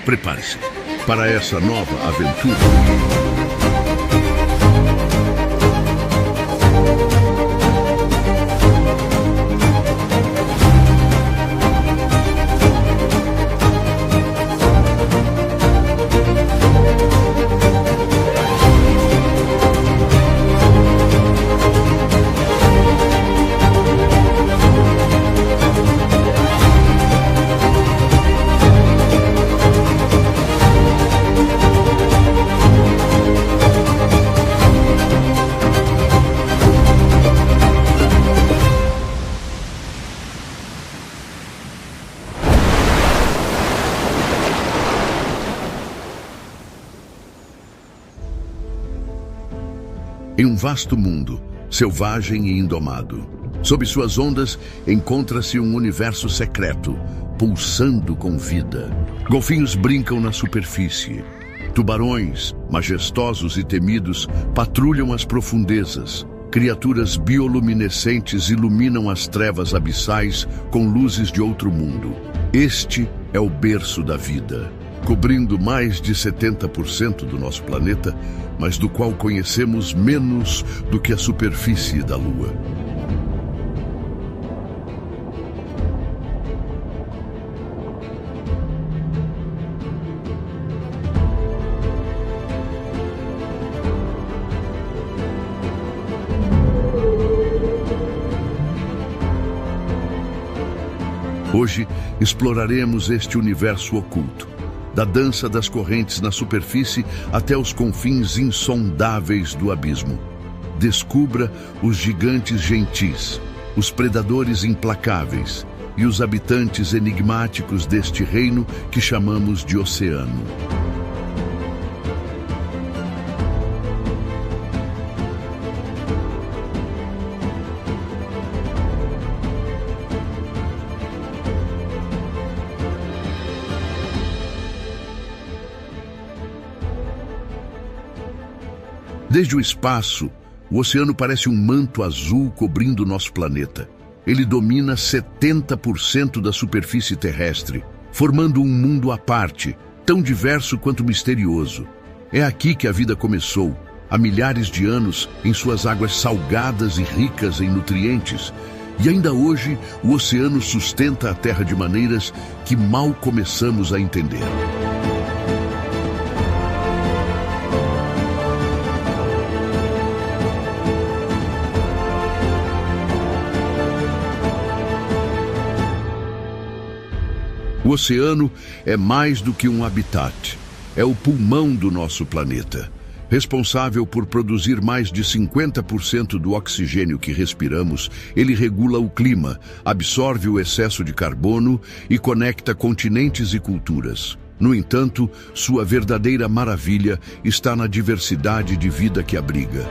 Prepare-se para essa nova aventura. Em um vasto mundo, selvagem e indomado, sob suas ondas encontra-se um universo secreto, pulsando com vida. Golfinhos brincam na superfície. Tubarões, majestosos e temidos, patrulham as profundezas. Criaturas bioluminescentes iluminam as trevas abissais com luzes de outro mundo. Este é o berço da vida, cobrindo mais de 70% do nosso planeta, mas do qual conhecemos menos do que a superfície da Lua. Hoje exploraremos este universo oculto, da dança das correntes na superfície até os confins insondáveis do abismo. Descubra os gigantes gentis, os predadores implacáveis e os habitantes enigmáticos deste reino que chamamos de oceano. Desde o espaço, o oceano parece um manto azul cobrindo nosso planeta. Ele domina 70% da superfície terrestre, formando um mundo à parte, tão diverso quanto misterioso. É aqui que a vida começou, há milhares de anos, em suas águas salgadas e ricas em nutrientes. E ainda hoje, o oceano sustenta a Terra de maneiras que mal começamos a entender. O oceano é mais do que um habitat. É o pulmão do nosso planeta, responsável por produzir mais de 50% do oxigênio que respiramos. Ele regula o clima, absorve o excesso de carbono e conecta continentes e culturas. No entanto, sua verdadeira maravilha está na diversidade de vida que abriga.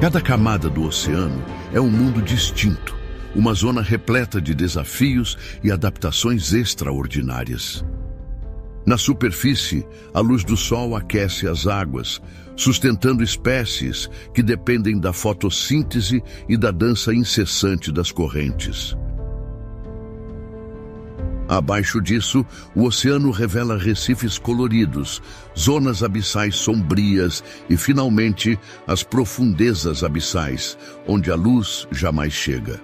Cada camada do oceano é um mundo distinto, uma zona repleta de desafios e adaptações extraordinárias. Na superfície, a luz do sol aquece as águas, sustentando espécies que dependem da fotossíntese e da dança incessante das correntes. Abaixo disso, o oceano revela recifes coloridos, zonas abissais sombrias e, finalmente, as profundezas abissais, onde a luz jamais chega.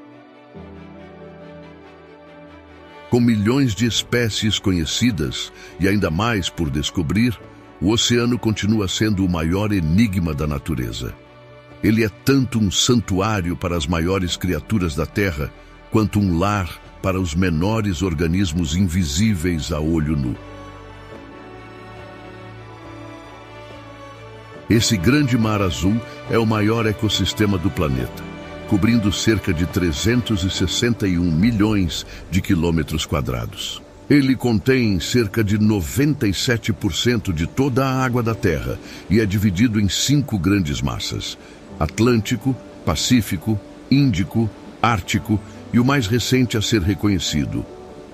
Com milhões de espécies conhecidas e ainda mais por descobrir, o oceano continua sendo o maior enigma da natureza. Ele é tanto um santuário para as maiores criaturas da Terra, quanto um lar para os menores organismos invisíveis a olho nu. Esse grande mar azul é o maior ecossistema do planeta, cobrindo cerca de 361 milhões de quilômetros quadrados. Ele contém cerca de 97% de toda a água da Terra e é dividido em 5 grandes massas: Atlântico, Pacífico, Índico, Ártico e o mais recente a ser reconhecido,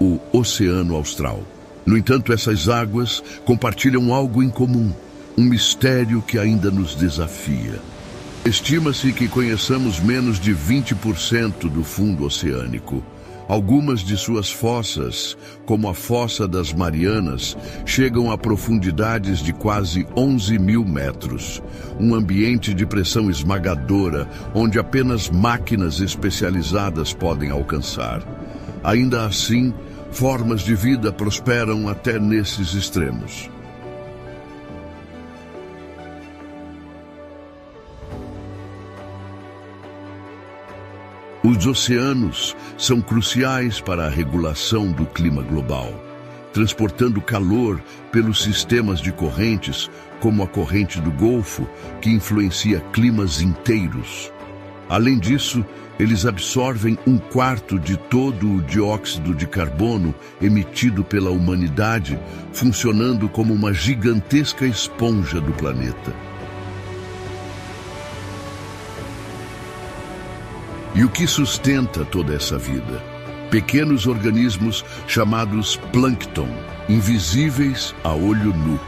o Oceano Austral. No entanto, essas águas compartilham algo em comum, um mistério que ainda nos desafia. Estima-se que conheçamos menos de 20% do fundo oceânico. Algumas de suas fossas, como a Fossa das Marianas, chegam a profundidades de quase 11.000 metros. Um ambiente de pressão esmagadora, onde apenas máquinas especializadas podem alcançar. Ainda assim, formas de vida prosperam até nesses extremos. Os oceanos são cruciais para a regulação do clima global, transportando calor pelos sistemas de correntes, como a corrente do Golfo, que influencia climas inteiros. Além disso, eles absorvem 1/4 de todo o dióxido de carbono emitido pela humanidade, funcionando como uma gigantesca esponja do planeta. E o que sustenta toda essa vida? Pequenos organismos chamados plâncton, invisíveis a olho nu.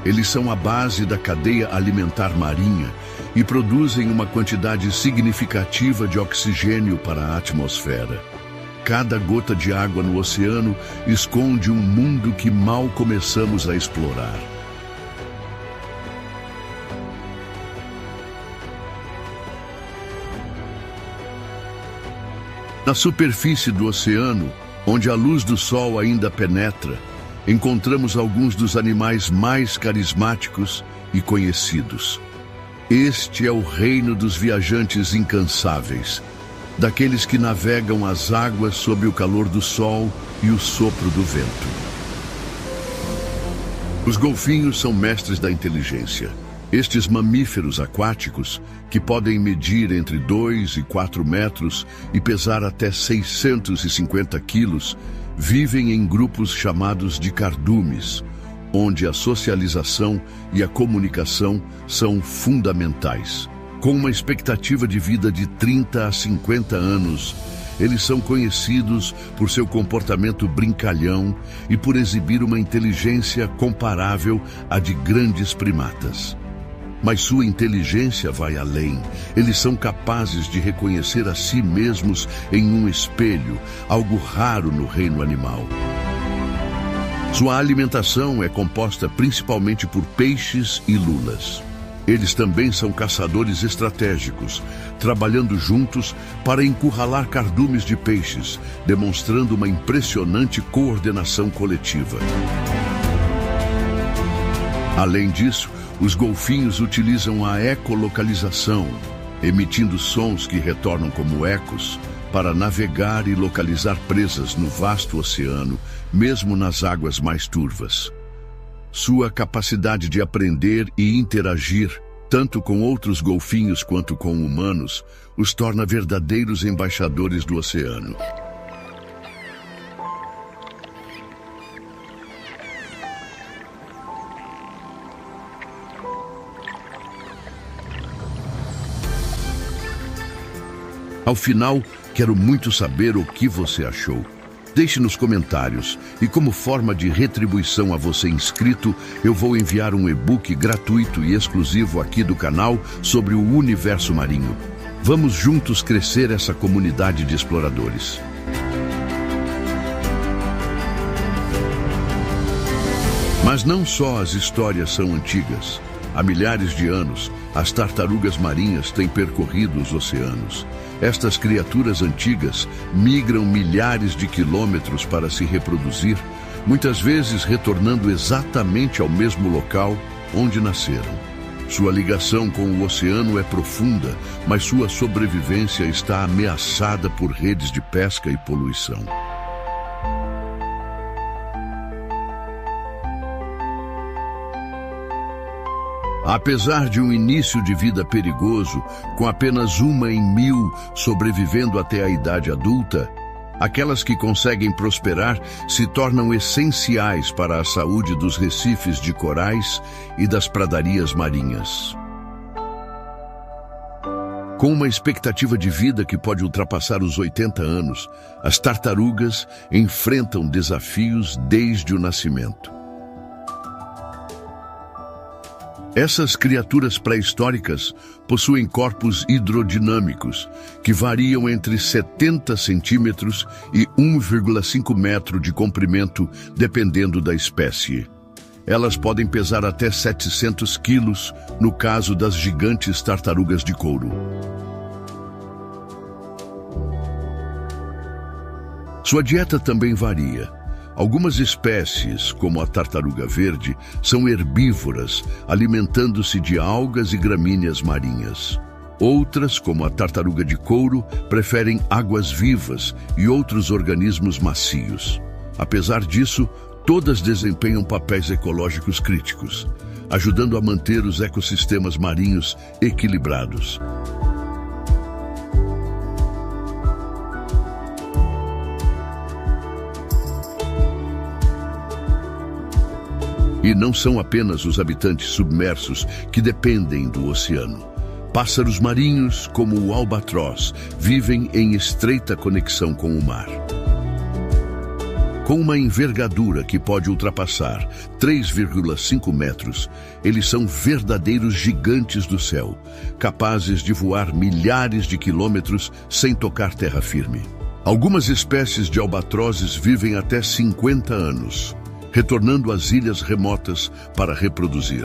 Eles são a base da cadeia alimentar marinha e produzem uma quantidade significativa de oxigênio para a atmosfera. Cada gota de água no oceano esconde um mundo que mal começamos a explorar. Na superfície do oceano, onde a luz do sol ainda penetra, encontramos alguns dos animais mais carismáticos e conhecidos. Este é o reino dos viajantes incansáveis, daqueles que navegam as águas sob o calor do sol e o sopro do vento. Os golfinhos são mestres da inteligência. Estes mamíferos aquáticos, que podem medir entre 2 e 4 metros e pesar até 650 quilos, vivem em grupos chamados de cardumes, onde a socialização e a comunicação são fundamentais. Com uma expectativa de vida de 30 a 50 anos, eles são conhecidos por seu comportamento brincalhão e por exibir uma inteligência comparável à de grandes primatas. Mas sua inteligência vai além. Eles são capazes de reconhecer a si mesmos em um espelho, algo raro no reino animal. Sua alimentação é composta principalmente por peixes e lulas. Eles também são caçadores estratégicos, trabalhando juntos para encurralar cardumes de peixes, demonstrando uma impressionante coordenação coletiva. Além disso, os golfinhos utilizam a ecolocalização, emitindo sons que retornam como ecos, para navegar e localizar presas no vasto oceano, mesmo nas águas mais turvas. Sua capacidade de aprender e interagir, tanto com outros golfinhos quanto com humanos, os torna verdadeiros embaixadores do oceano. Ao final, quero muito saber o que você achou. Deixe nos comentários e, como forma de retribuição a você inscrito, eu vou enviar um e-book gratuito e exclusivo aqui do canal sobre o universo marinho. Vamos juntos crescer essa comunidade de exploradores. Mas não só as histórias são antigas. Há milhares de anos, as tartarugas marinhas têm percorrido os oceanos. Estas criaturas antigas migram milhares de quilômetros para se reproduzir, muitas vezes retornando exatamente ao mesmo local onde nasceram. Sua ligação com o oceano é profunda, mas sua sobrevivência está ameaçada por redes de pesca e poluição. Apesar de um início de vida perigoso, com apenas 1 em 1000 sobrevivendo até a idade adulta, aquelas que conseguem prosperar se tornam essenciais para a saúde dos recifes de corais e das pradarias marinhas. Com uma expectativa de vida que pode ultrapassar os 80 anos, as tartarugas enfrentam desafios desde o nascimento. Essas criaturas pré-históricas possuem corpos hidrodinâmicos que variam entre 70 centímetros e 1,5 metro de comprimento, dependendo da espécie. Elas podem pesar até 700 quilos, no caso das gigantes tartarugas de couro. Sua dieta também varia. Algumas espécies, como a tartaruga verde, são herbívoras, alimentando-se de algas e gramíneas marinhas. Outras, como a tartaruga de couro, preferem águas vivas e outros organismos macios. Apesar disso, todas desempenham papéis ecológicos críticos, ajudando a manter os ecossistemas marinhos equilibrados. E não são apenas os habitantes submersos que dependem do oceano. Pássaros marinhos, como o albatroz, vivem em estreita conexão com o mar. Com uma envergadura que pode ultrapassar 3,5 metros, eles são verdadeiros gigantes do céu, capazes de voar milhares de quilômetros sem tocar terra firme. Algumas espécies de albatrozes vivem até 50 anos. Retornando às ilhas remotas para reproduzir.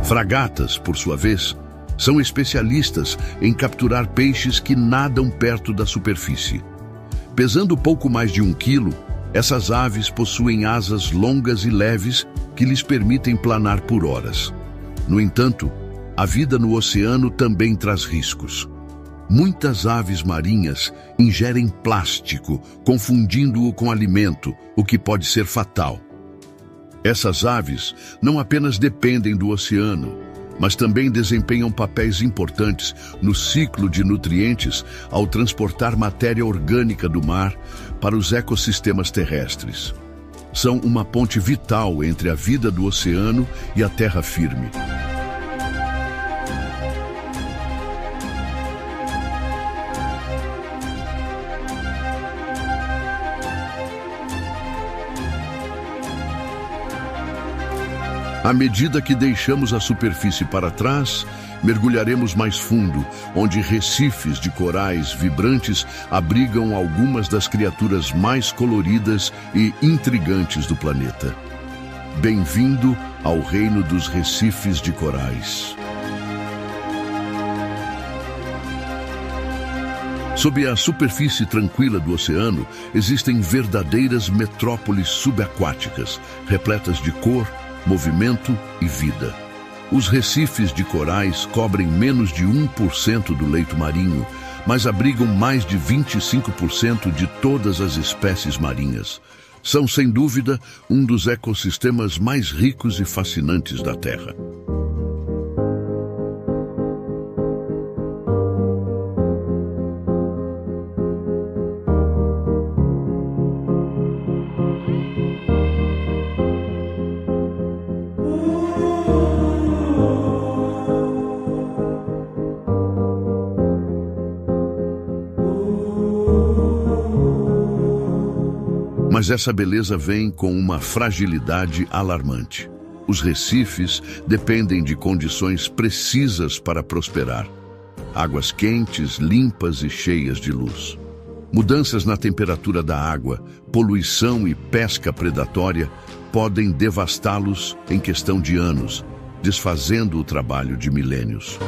Fragatas, por sua vez, são especialistas em capturar peixes que nadam perto da superfície. Pesando pouco mais de 1 quilo, essas aves possuem asas longas e leves que lhes permitem planar por horas. No entanto, a vida no oceano também traz riscos. Muitas aves marinhas ingerem plástico, confundindo-o com alimento, o que pode ser fatal. Essas aves não apenas dependem do oceano, mas também desempenham papéis importantes no ciclo de nutrientes ao transportar matéria orgânica do mar para os ecossistemas terrestres. São uma ponte vital entre a vida do oceano e a terra firme. À medida que deixamos a superfície para trás, mergulharemos mais fundo, onde recifes de corais vibrantes abrigam algumas das criaturas mais coloridas e intrigantes do planeta. Bem-vindo ao reino dos recifes de corais. Sob a superfície tranquila do oceano, existem verdadeiras metrópoles subaquáticas, repletas de cor, movimento e vida. Os recifes de corais cobrem menos de 1% do leito marinho, mas abrigam mais de 25% de todas as espécies marinhas. São, sem dúvida, um dos ecossistemas mais ricos e fascinantes da Terra. Mas essa beleza vem com uma fragilidade alarmante. Os recifes dependem de condições precisas para prosperar. Águas quentes, limpas e cheias de luz. Mudanças na temperatura da água, poluição e pesca predatória podem devastá-los em questão de anos, desfazendo o trabalho de milênios.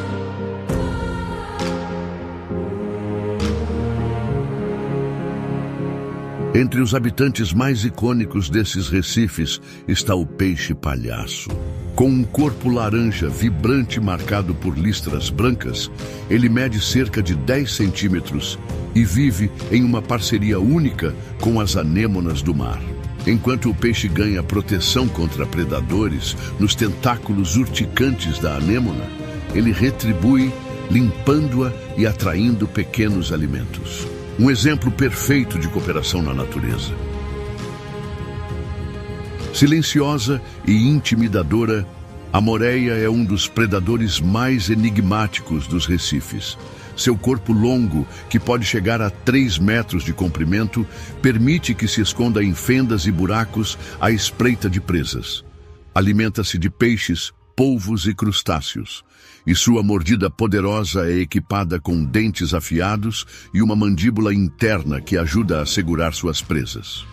Entre os habitantes mais icônicos desses recifes está o peixe-palhaço. Com um corpo laranja vibrante marcado por listras brancas, ele mede cerca de 10 centímetros e vive em uma parceria única com as anêmonas do mar. Enquanto o peixe ganha proteção contra predadores nos tentáculos urticantes da anêmona, ele retribui, limpando-a e atraindo pequenos alimentos. Um exemplo perfeito de cooperação na natureza. Silenciosa e intimidadora, A moreia é um dos predadores mais enigmáticos dos recifes. Seu corpo longo, que pode chegar a 3 metros de comprimento, permite que se esconda em fendas e buracos à espreita de presas. Alimenta-se de peixes, polvos e crustáceos, e sua mordida poderosa é equipada com dentes afiados e uma mandíbula interna que ajuda a segurar suas presas.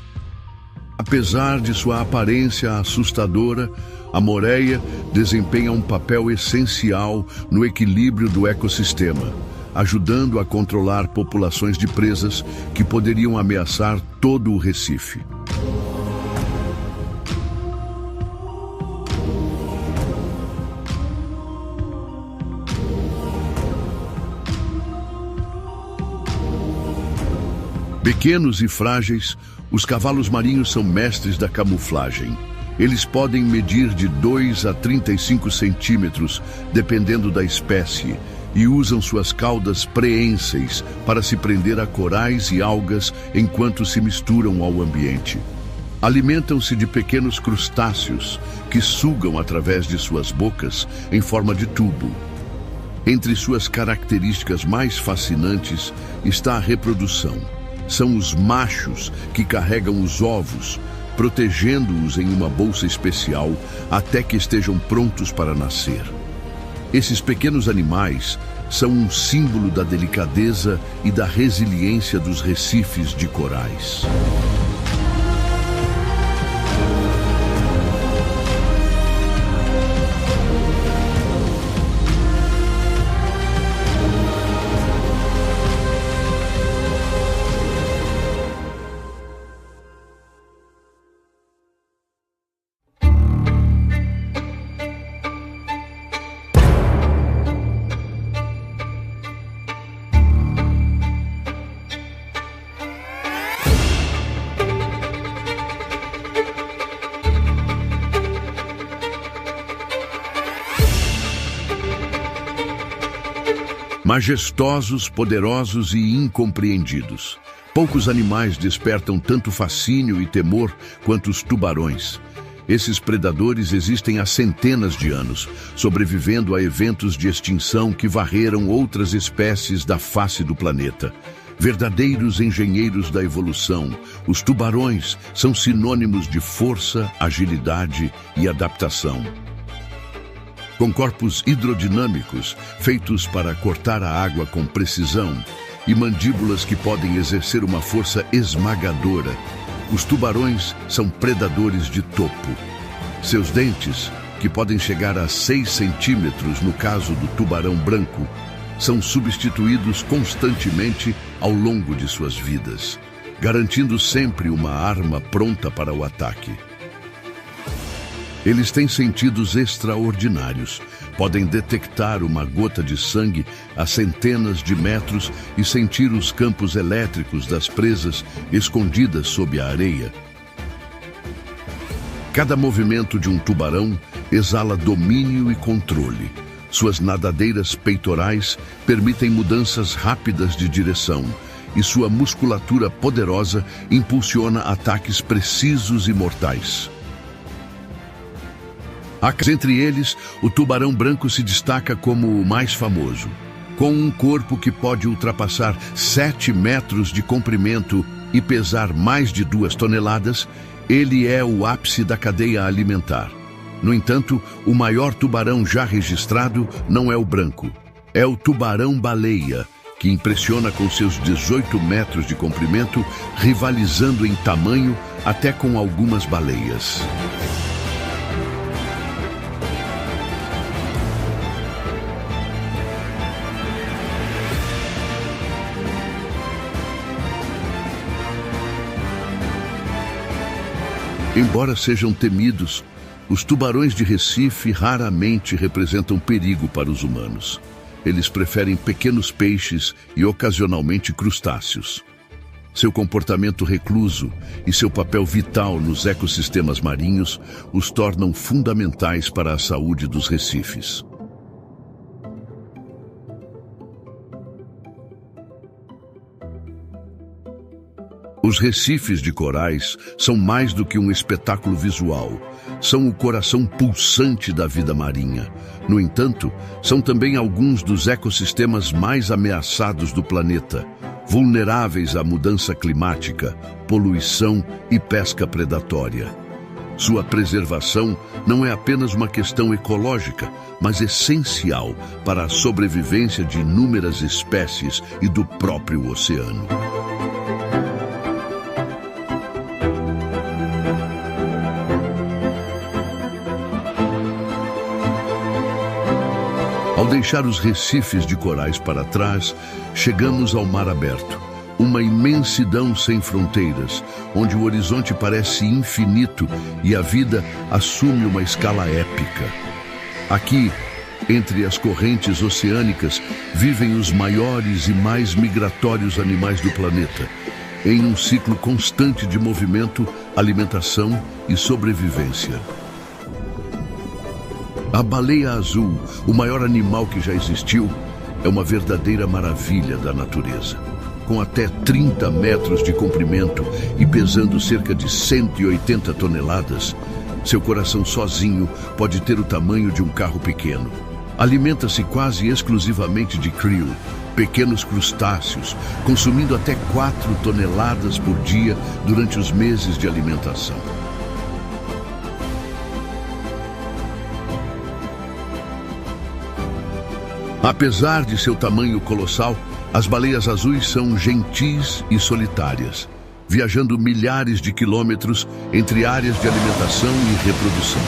Apesar de sua aparência assustadora, a moreia desempenha um papel essencial no equilíbrio do ecossistema, ajudando a controlar populações de presas que poderiam ameaçar todo o Recife. Pequenos e frágeis, os cavalos marinhos são mestres da camuflagem. Eles podem medir de 2 a 35 centímetros, dependendo da espécie, e usam suas caudas preenseis para se prender a corais e algas enquanto se misturam ao ambiente. Alimentam-se de pequenos crustáceos que sugam através de suas bocas em forma de tubo. Entre suas características mais fascinantes está a reprodução. São os machos que carregam os ovos, protegendo-os em uma bolsa especial até que estejam prontos para nascer. Esses pequenos animais são um símbolo da delicadeza e da resiliência dos recifes de corais. Majestosos, poderosos e incompreendidos. Poucos animais despertam tanto fascínio e temor quanto os tubarões. Esses predadores existem há centenas de anos, sobrevivendo a eventos de extinção que varreram outras espécies da face do planeta. Verdadeiros engenheiros da evolução, os tubarões são sinônimos de força, agilidade e adaptação. Com corpos hidrodinâmicos, feitos para cortar a água com precisão, e mandíbulas que podem exercer uma força esmagadora, os tubarões são predadores de topo. Seus dentes, que podem chegar a 6 centímetros no caso do tubarão branco, são substituídos constantemente ao longo de suas vidas, garantindo sempre uma arma pronta para o ataque. Eles têm sentidos extraordinários. Podem detectar uma gota de sangue a centenas de metros e sentir os campos elétricos das presas escondidas sob a areia. Cada movimento de um tubarão exala domínio e controle. Suas nadadeiras peitorais permitem mudanças rápidas de direção e sua musculatura poderosa impulsiona ataques precisos e mortais. Entre eles, o tubarão branco se destaca como o mais famoso. Com um corpo que pode ultrapassar 7 metros de comprimento e pesar mais de 2 toneladas, ele é o ápice da cadeia alimentar. No entanto, o maior tubarão já registrado não é o branco. É o tubarão-baleia, que impressiona com seus 18 metros de comprimento, rivalizando em tamanho até com algumas baleias. Embora sejam temidos, os tubarões de Recife raramente representam perigo para os humanos. Eles preferem pequenos peixes e ocasionalmente crustáceos. Seu comportamento recluso e seu papel vital nos ecossistemas marinhos os tornam fundamentais para a saúde dos recifes. Os recifes de corais são mais do que um espetáculo visual. São o coração pulsante da vida marinha. No entanto, são também alguns dos ecossistemas mais ameaçados do planeta, vulneráveis à mudança climática, poluição e pesca predatória. Sua preservação não é apenas uma questão ecológica, mas essencial para a sobrevivência de inúmeras espécies e do próprio oceano. Ao deixar os recifes de corais para trás, chegamos ao mar aberto. Uma imensidão sem fronteiras, onde o horizonte parece infinito e a vida assume uma escala épica. Aqui, entre as correntes oceânicas, vivem os maiores e mais migratórios animais do planeta, em um ciclo constante de movimento, alimentação e sobrevivência. A baleia azul, o maior animal que já existiu, é uma verdadeira maravilha da natureza. Com até 30 metros de comprimento e pesando cerca de 180 toneladas, seu coração sozinho pode ter o tamanho de um carro pequeno. Alimenta-se quase exclusivamente de krill, pequenos crustáceos, consumindo até 4 toneladas por dia durante os meses de alimentação. Apesar de seu tamanho colossal, as baleias azuis são gentis e solitárias, viajando milhares de quilômetros entre áreas de alimentação e reprodução.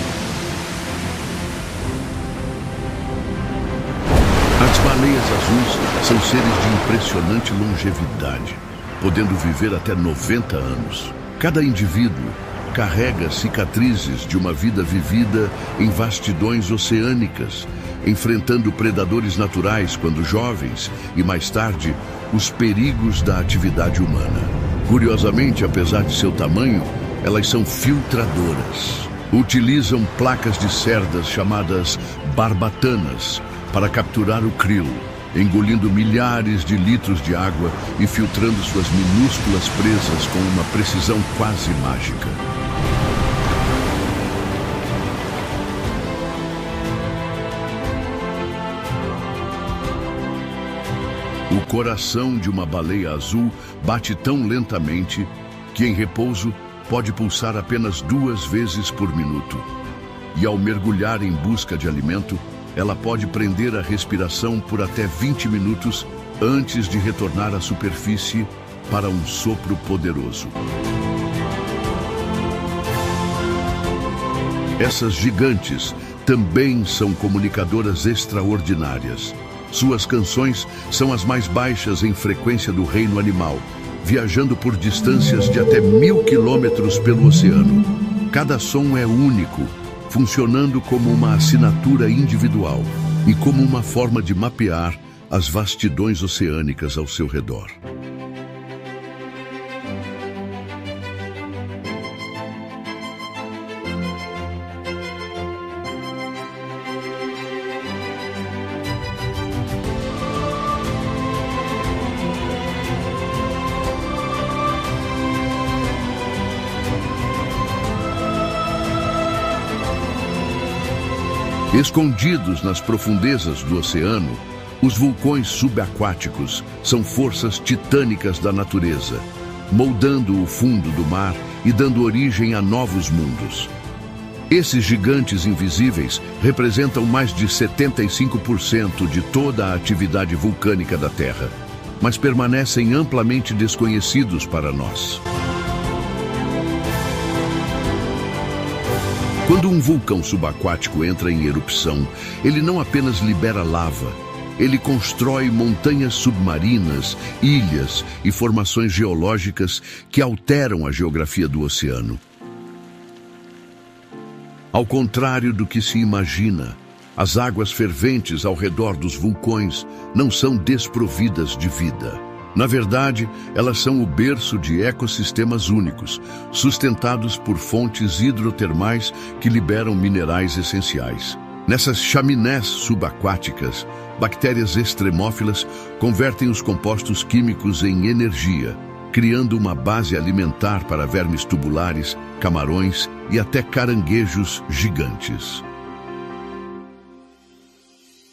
As baleias azuis são seres de impressionante longevidade, podendo viver até 90 anos. Cada indivíduo carrega cicatrizes de uma vida vivida em vastidões oceânicas, enfrentando predadores naturais quando jovens e, mais tarde, os perigos da atividade humana. Curiosamente, apesar de seu tamanho, elas são filtradoras. Utilizam placas de cerdas chamadas barbatanas para capturar o krill, engolindo milhares de litros de água e filtrando suas minúsculas presas com uma precisão quase mágica. O coração de uma baleia azul bate tão lentamente que, em repouso, pode pulsar apenas 2 vezes por minuto. E ao mergulhar em busca de alimento, ela pode prender a respiração por até 20 minutos antes de retornar à superfície para um sopro poderoso. Essas gigantes também são comunicadoras extraordinárias. Suas canções são as mais baixas em frequência do reino animal, viajando por distâncias de até 1000 quilômetros pelo oceano. Cada som é único, funcionando como uma assinatura individual e como uma forma de mapear as vastidões oceânicas ao seu redor. Escondidos nas profundezas do oceano, os vulcões subaquáticos são forças titânicas da natureza, moldando o fundo do mar e dando origem a novos mundos. Esses gigantes invisíveis representam mais de 75% de toda a atividade vulcânica da Terra, mas permanecem amplamente desconhecidos para nós. Quando um vulcão subaquático entra em erupção, ele não apenas libera lava, ele constrói montanhas submarinas, ilhas e formações geológicas que alteram a geografia do oceano. Ao contrário do que se imagina, as águas ferventes ao redor dos vulcões não são desprovidas de vida. Na verdade, elas são o berço de ecossistemas únicos, sustentados por fontes hidrotermais que liberam minerais essenciais. Nessas chaminés subaquáticas, bactérias extremófilas convertem os compostos químicos em energia, criando uma base alimentar para vermes tubulares, camarões e até caranguejos gigantes.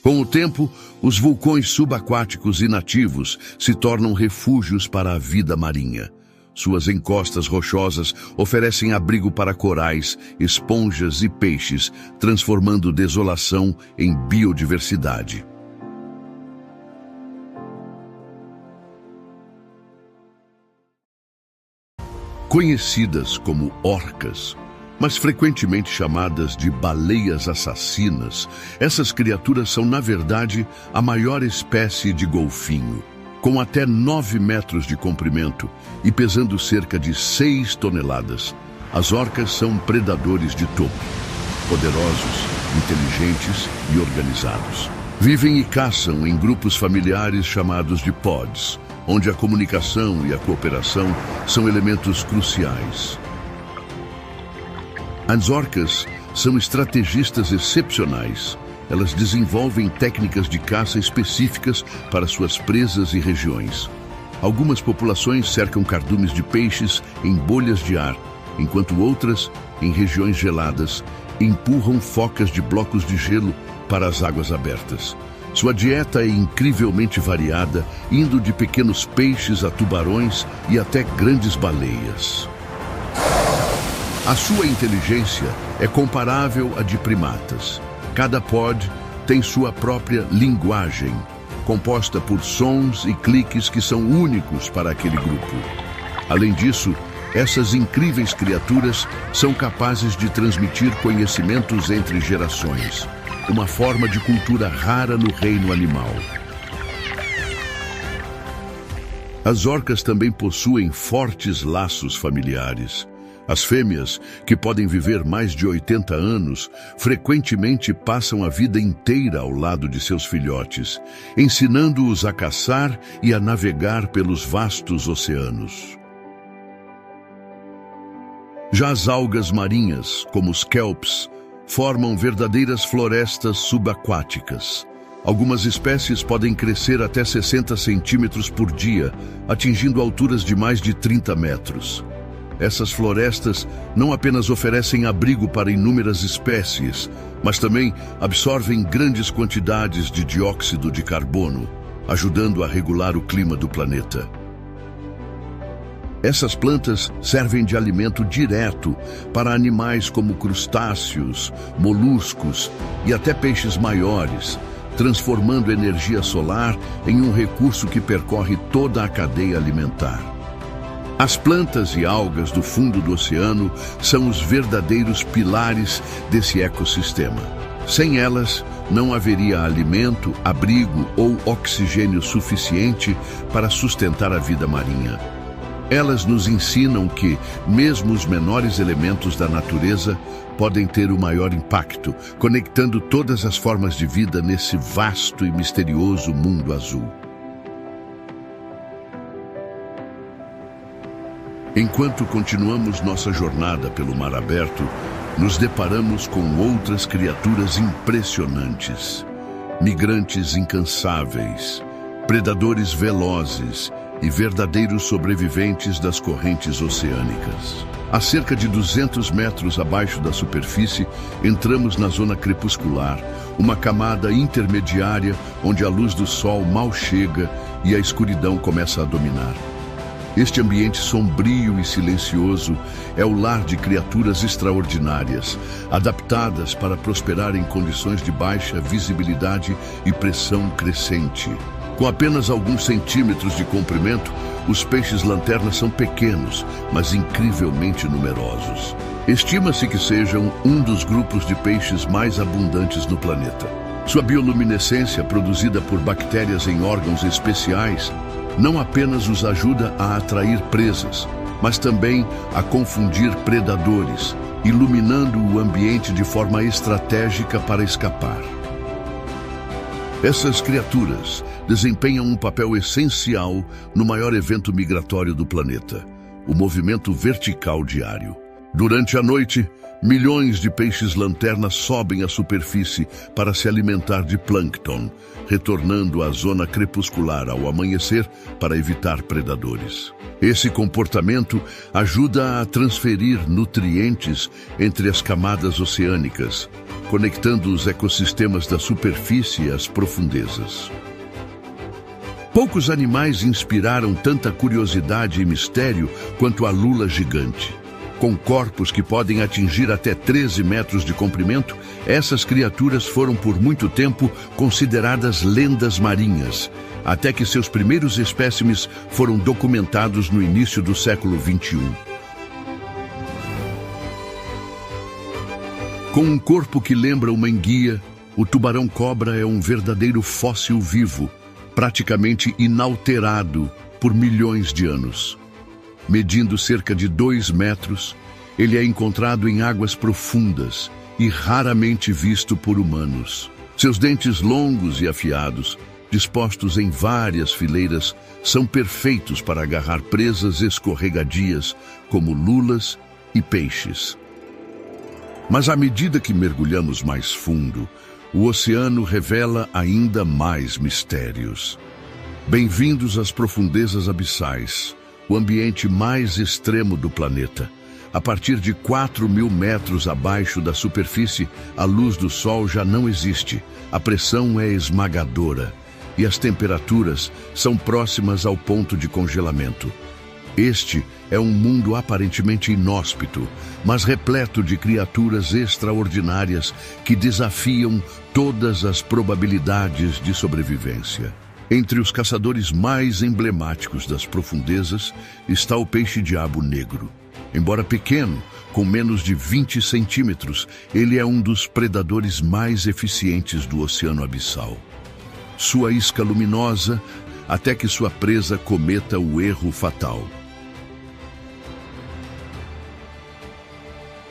Com o tempo, os vulcões subaquáticos inativos se tornam refúgios para a vida marinha. Suas encostas rochosas oferecem abrigo para corais, esponjas e peixes, transformando desolação em biodiversidade. Conhecidas como orcas, mas frequentemente chamadas de baleias assassinas, essas criaturas são, na verdade, a maior espécie de golfinho. Com até 9 metros de comprimento e pesando cerca de 6 toneladas, as orcas são predadores de topo, poderosos, inteligentes e organizados. Vivem e caçam em grupos familiares chamados de pods, onde a comunicação e a cooperação são elementos cruciais. As orcas são estrategistas excepcionais. Elas desenvolvem técnicas de caça específicas para suas presas e regiões. Algumas populações cercam cardumes de peixes em bolhas de ar, enquanto outras, em regiões geladas, empurram focas de blocos de gelo para as águas abertas. Sua dieta é incrivelmente variada, indo de pequenos peixes a tubarões e até grandes baleias. A sua inteligência é comparável à de primatas. Cada pod tem sua própria linguagem, composta por sons e cliques que são únicos para aquele grupo. Além disso, essas incríveis criaturas são capazes de transmitir conhecimentos entre gerações, uma forma de cultura rara no reino animal. As orcas também possuem fortes laços familiares. As fêmeas, que podem viver mais de 80 anos, frequentemente passam a vida inteira ao lado de seus filhotes, ensinando-os a caçar e a navegar pelos vastos oceanos. Já as algas marinhas, como os kelps, formam verdadeiras florestas subaquáticas. Algumas espécies podem crescer até 60 centímetros por dia, atingindo alturas de mais de 30 metros. Essas florestas não apenas oferecem abrigo para inúmeras espécies, mas também absorvem grandes quantidades de dióxido de carbono, ajudando a regular o clima do planeta. Essas plantas servem de alimento direto para animais como crustáceos, moluscos e até peixes maiores, transformando energia solar em um recurso que percorre toda a cadeia alimentar. As plantas e algas do fundo do oceano são os verdadeiros pilares desse ecossistema. Sem elas, não haveria alimento, abrigo ou oxigênio suficiente para sustentar a vida marinha. Elas nos ensinam que, mesmo os menores elementos da natureza, podem ter o maior impacto, conectando todas as formas de vida nesse vasto e misterioso mundo azul. Enquanto continuamos nossa jornada pelo mar aberto, nos deparamos com outras criaturas impressionantes. Migrantes incansáveis, predadores velozes e verdadeiros sobreviventes das correntes oceânicas. A cerca de 200 metros abaixo da superfície, entramos na zona crepuscular, uma camada intermediária onde a luz do sol mal chega e a escuridão começa a dominar. Este ambiente sombrio e silencioso é o lar de criaturas extraordinárias, adaptadas para prosperar em condições de baixa visibilidade e pressão crescente. Com apenas alguns centímetros de comprimento, os peixes-lanterna são pequenos, mas incrivelmente numerosos. Estima-se que sejam um dos grupos de peixes mais abundantes no planeta. Sua bioluminescência, produzida por bactérias em órgãos especiais, não apenas os ajuda a atrair presas, mas também a confundir predadores, iluminando o ambiente de forma estratégica para escapar. Essas criaturas desempenham um papel essencial no maior evento migratório do planeta, o movimento vertical diário. Durante a noite, milhões de peixes-lanterna sobem à superfície para se alimentar de plâncton, retornando à zona crepuscular ao amanhecer para evitar predadores. Esse comportamento ajuda a transferir nutrientes entre as camadas oceânicas, conectando os ecossistemas da superfície às profundezas. Poucos animais inspiraram tanta curiosidade e mistério quanto a lula gigante. Com corpos que podem atingir até 13 metros de comprimento, essas criaturas foram por muito tempo consideradas lendas marinhas, até que seus primeiros espécimes foram documentados no início do século XXI. Com um corpo que lembra uma enguia, o tubarão-cobra é um verdadeiro fóssil vivo, praticamente inalterado por milhões de anos. Medindo cerca de 2 metros, ele é encontrado em águas profundas e raramente visto por humanos. Seus dentes longos e afiados, dispostos em várias fileiras, são perfeitos para agarrar presas escorregadias como lulas e peixes. Mas à medida que mergulhamos mais fundo, o oceano revela ainda mais mistérios. Bem-vindos às profundezas abissais, o ambiente mais extremo do planeta. A partir de 4.000 metros abaixo da superfície, a luz do sol já não existe, a pressão é esmagadora e as temperaturas são próximas ao ponto de congelamento. Este é um mundo aparentemente inóspito, mas repleto de criaturas extraordinárias que desafiam todas as probabilidades de sobrevivência. Entre os caçadores mais emblemáticos das profundezas está o peixe-diabo negro. Embora pequeno, com menos de 20 centímetros, ele é um dos predadores mais eficientes do oceano abissal. Sua isca luminosa, até que sua presa cometa o erro fatal.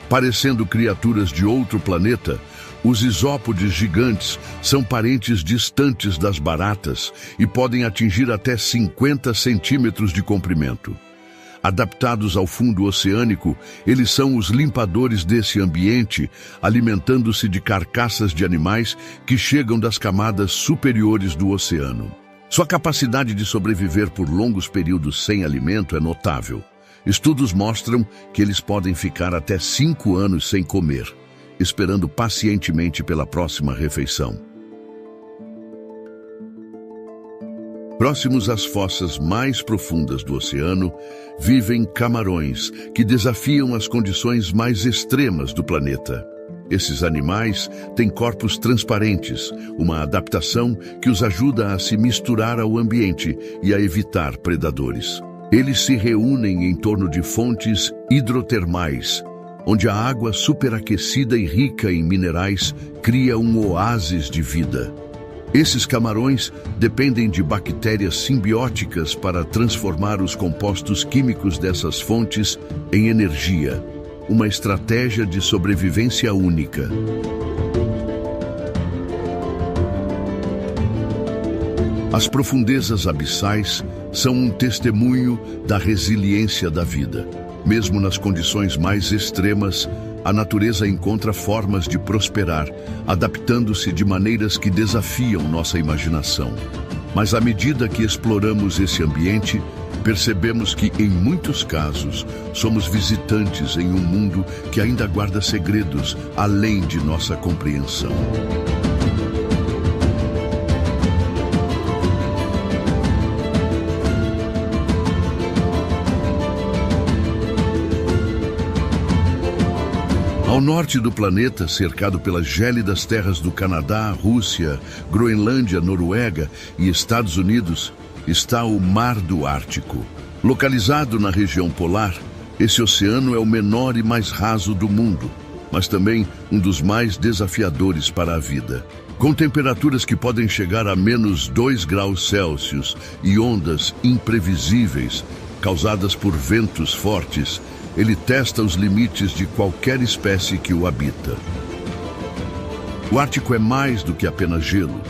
Parecendo criaturas de outro planeta, os isópodes gigantes são parentes distantes das baratas e podem atingir até 50 centímetros de comprimento. Adaptados ao fundo oceânico, eles são os limpadores desse ambiente, alimentando-se de carcaças de animais que chegam das camadas superiores do oceano. Sua capacidade de sobreviver por longos períodos sem alimento é notável. Estudos mostram que eles podem ficar até 5 anos sem comer, esperando pacientemente pela próxima refeição. Próximos às fossas mais profundas do oceano, vivem camarões que desafiam as condições mais extremas do planeta. Esses animais têm corpos transparentes, uma adaptação que os ajuda a se misturar ao ambiente e a evitar predadores. Eles se reúnem em torno de fontes hidrotermais, onde a água superaquecida e rica em minerais cria um oásis de vida. Esses camarões dependem de bactérias simbióticas para transformar os compostos químicos dessas fontes em energia, uma estratégia de sobrevivência única. As profundezas abissais são um testemunho da resiliência da vida. Mesmo nas condições mais extremas, a natureza encontra formas de prosperar, adaptando-se de maneiras que desafiam nossa imaginação. Mas à medida que exploramos esse ambiente, percebemos que, em muitos casos, somos visitantes em um mundo que ainda guarda segredos além de nossa compreensão. Ao norte do planeta, cercado pelas gélidas terras do Canadá, Rússia, Groenlândia, Noruega e Estados Unidos, está o Mar do Ártico. Localizado na região polar, esse oceano é o menor e mais raso do mundo, mas também um dos mais desafiadores para a vida. Com temperaturas que podem chegar a menos 2 graus Celsius e ondas imprevisíveis, causadas por ventos fortes, ele testa os limites de qualquer espécie que o habita. O Ártico é mais do que apenas gelo.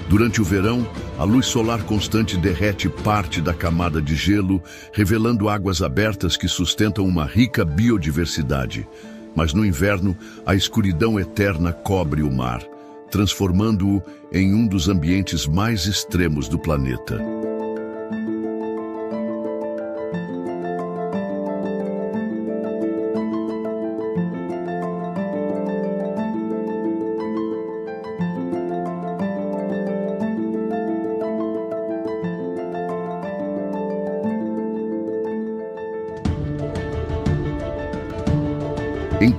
Durante o verão, a luz solar constante derrete parte da camada de gelo, revelando águas abertas que sustentam uma rica biodiversidade. Mas no inverno, a escuridão eterna cobre o mar, transformando-o em um dos ambientes mais extremos do planeta.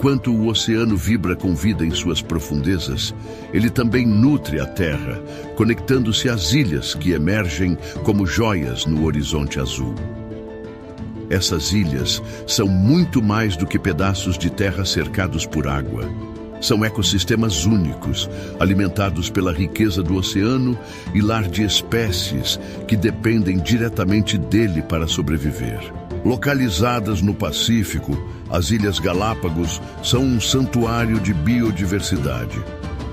Enquanto o oceano vibra com vida em suas profundezas, ele também nutre a terra, conectando-se às ilhas que emergem como joias no horizonte azul. Essas ilhas são muito mais do que pedaços de terra cercados por água. São ecossistemas únicos, alimentados pela riqueza do oceano e lar de espécies que dependem diretamente dele para sobreviver. Localizadas no Pacífico, as Ilhas Galápagos são um santuário de biodiversidade.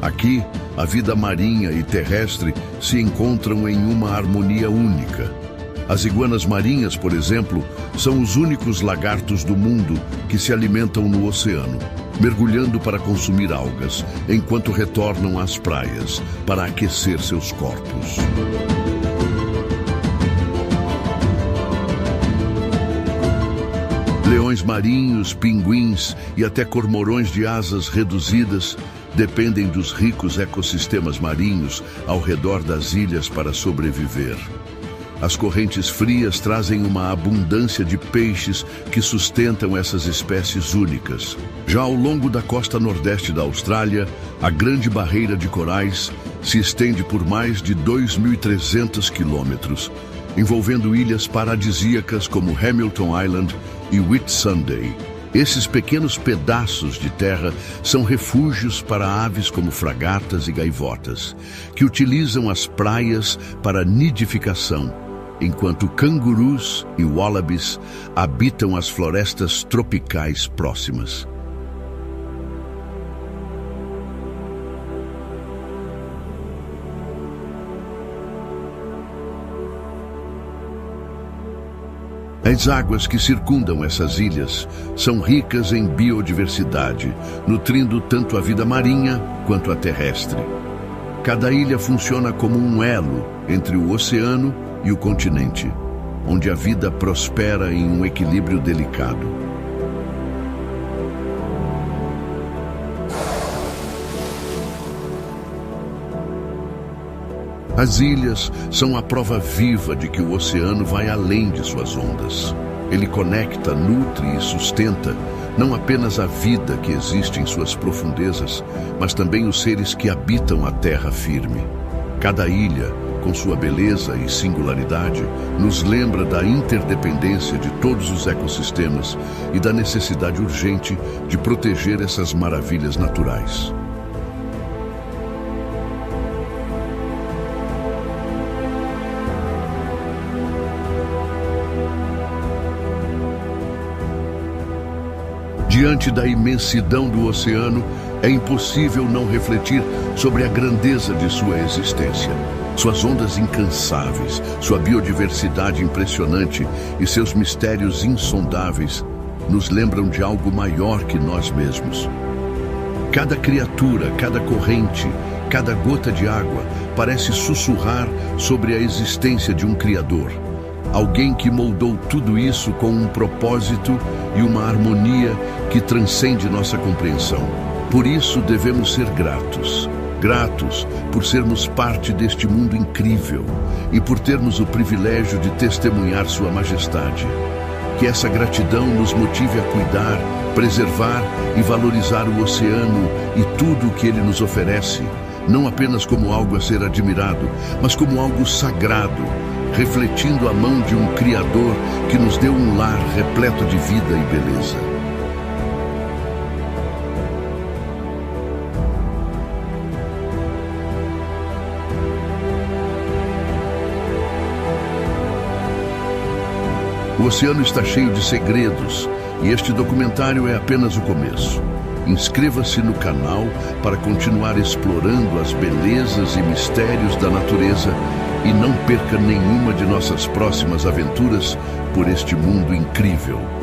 Aqui, a vida marinha e terrestre se encontram em uma harmonia única. As iguanas marinhas, por exemplo, são os únicos lagartos do mundo que se alimentam no oceano, mergulhando para consumir algas, enquanto retornam às praias para aquecer seus corpos. Leões marinhos, pinguins e até cormorões de asas reduzidas dependem dos ricos ecossistemas marinhos ao redor das ilhas para sobreviver. As correntes frias trazem uma abundância de peixes que sustentam essas espécies únicas. Já ao longo da costa nordeste da Austrália, a Grande Barreira de Corais se estende por mais de 2.300 quilômetros, envolvendo ilhas paradisíacas como Hamilton Island e Whitsunday. Esses pequenos pedaços de terra são refúgios para aves como fragatas e gaivotas, que utilizam as praias para nidificação, enquanto cangurus e wallabies habitam as florestas tropicais próximas. As águas que circundam essas ilhas são ricas em biodiversidade, nutrindo tanto a vida marinha quanto a terrestre. Cada ilha funciona como um elo entre o oceano e o continente, onde a vida prospera em um equilíbrio delicado. As ilhas são a prova viva de que o oceano vai além de suas ondas. Ele conecta, nutre e sustenta não apenas a vida que existe em suas profundezas, mas também os seres que habitam a terra firme. Cada ilha, com sua beleza e singularidade, nos lembra da interdependência de todos os ecossistemas e da necessidade urgente de proteger essas maravilhas naturais. Diante da imensidão do oceano, é impossível não refletir sobre a grandeza de sua existência. Suas ondas incansáveis, sua biodiversidade impressionante e seus mistérios insondáveis nos lembram de algo maior que nós mesmos. Cada criatura, cada corrente, cada gota de água parece sussurrar sobre a existência de um Criador. Alguém que moldou tudo isso com um propósito e uma harmonia que transcende nossa compreensão. Por isso devemos ser gratos. Gratos por sermos parte deste mundo incrível e por termos o privilégio de testemunhar sua majestade. Que essa gratidão nos motive a cuidar, preservar e valorizar o oceano e tudo o que ele nos oferece, não apenas como algo a ser admirado, mas como algo sagrado, refletindo a mão de um Criador que nos deu um lar repleto de vida e beleza. O oceano está cheio de segredos e este documentário é apenas o começo. Inscreva-se no canal para continuar explorando as belezas e mistérios da natureza e não perca nenhuma de nossas próximas aventuras por este mundo incrível.